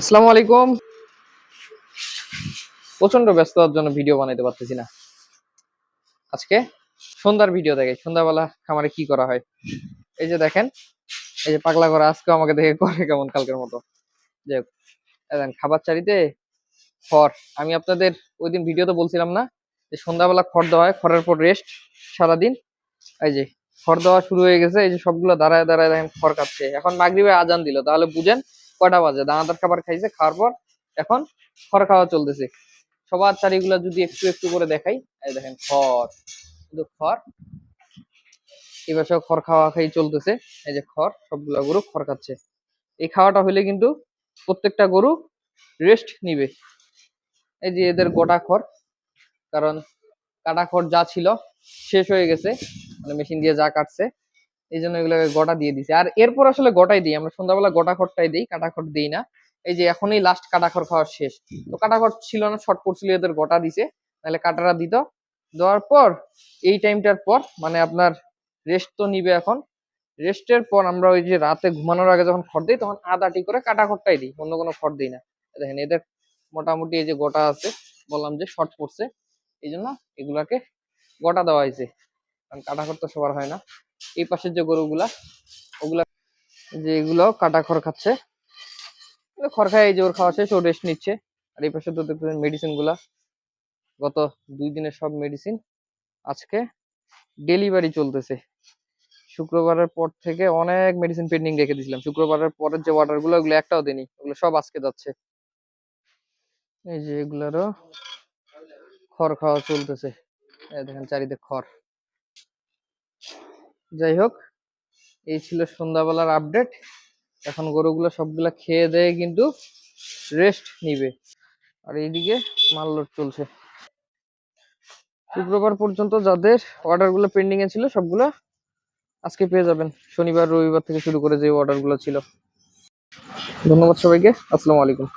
আসসালামু আলাইকুম। প্রচন্ড ব্যস্ততার জন্য ভিডিও বানাইতে পারতেছি না। আজকে সন্ধ্যার ভিডিও দেখে সন্ধ্যাবেলা খামারে কি করা হয়। এই যে দেখেন, এই যে পাগলা করা আজকে আমাকে দেখে করে কেমন কালকের মতো। যে খাবার চারিতে খড়, আমি আপনাদের ওই দিন ভিডিওতে বলছিলাম না যে সন্ধ্যাবেলা খড় দেওয়া হয়, খড়ের পর রেস্ট সারাদিন। এই যে খড় দেওয়া শুরু হয়ে গেছে, এই যে সবগুলো দাঁড়ায় দাঁড়ায় দেখেন খড় খাচ্ছে। এখন মাগরিবে আজান দিল, তাহলে বুঝেন কয়টা বাজে। দানাদার খাবার খাইছে, খাওয়ার পর এখন খড় খাওয়া চলতেছে। সবার চারিগুলা যদি একটু একটু করে দেখাই, এই দেখেন খড়, শুধু খড়। এবার সব খড় খাওয়া খাই চলতেছে। এই যে খড়, সবগুলা গরু খড় খাচ্ছে। এই খাওয়াটা হলে কিন্তু প্রত্যেকটা গরু রেস্ট নিবে। এই যে এদের গোটা খড়, কারণ কাটা খড় যা ছিল শেষ হয়ে গেছে, মানে মেশিন দিয়ে যা কাটছে, এই জন্য এগুলোকে গোটা দিয়ে দিছে। আর এরপর আসলে গোটাই দিই আমরা, সন্ধ্যাবেলা গোটা খড়টাই দিই, কাটা খড় দিই না। এই যে এখনই লাস্ট কাটা খড় খাওয়া শেষ, তো কাটা খড় ছিল না, শর্ট পড়ছিল, এদের গোটা দিছে, নাহলে কাটারা দিত। দেওয়ার পর এই টাইমটার পর মানে আপনার রেস্ট তো নিবে। এখন রেস্টের পর আমরা ওই যে রাতে ঘুমানোর আগে যখন খড় দিই, তখন আদাটি করে কাটা খড়টাই দিই, অন্য কোনো খড় দিই না। দেখেন এদের মোটামুটি এই যে গোটা আছে, বললাম যে শর্ট পড়ছে, এই জন্য এগুলাকে গোটা দেওয়া হয়েছে, কারণ কাটা খড় তো সবার হয় না। এই পাশের যে গরুগুলা, ওগুলা যে এগুলো কাটা খড় খাচ্ছে, খড় খায়, এই যে ওর খাওয়া শেষ, ও রেস্ট নিচ্ছে। আর এই পাশে তো দেখতেছেন মেডিসিন গুলা, গত 2 দিনের সব মেডিসিন আজকে ডেলিভারি চলতেছে। শুক্রবারের পর থেকে অনেক মেডিসিন পেন্ডিং রেখে দিয়েছিলাম, শুক্রবারের পরের যে অর্ডার গুলো, ওগুলো একটাও দেনি, ওগুলো সব আজকে যাচ্ছে। এই যে এগুলারও খড় খাওয়া চলতেছে, এই দেখেন চারিদিকে খড়। যাই হোক, এই ছিল সন্ধ্যাবেলার আপডেট। এখন গরুগুলো সবগুলা খেয়ে দেয়ে কিন্তু রেস্ট নিবে। আর এইদিকে মাল লোড চলছে। শুক্রবার পর্যন্ত যাদের অর্ডার গুলো পেন্ডিং এ ছিল, সবগুলা আজকে পেয়ে যাবেন। শনিবার রবিবার থেকে শুরু করে যে অর্ডার গুলো ছিল। ধন্যবাদ সবাইকে, আসসালামু আলাইকুম।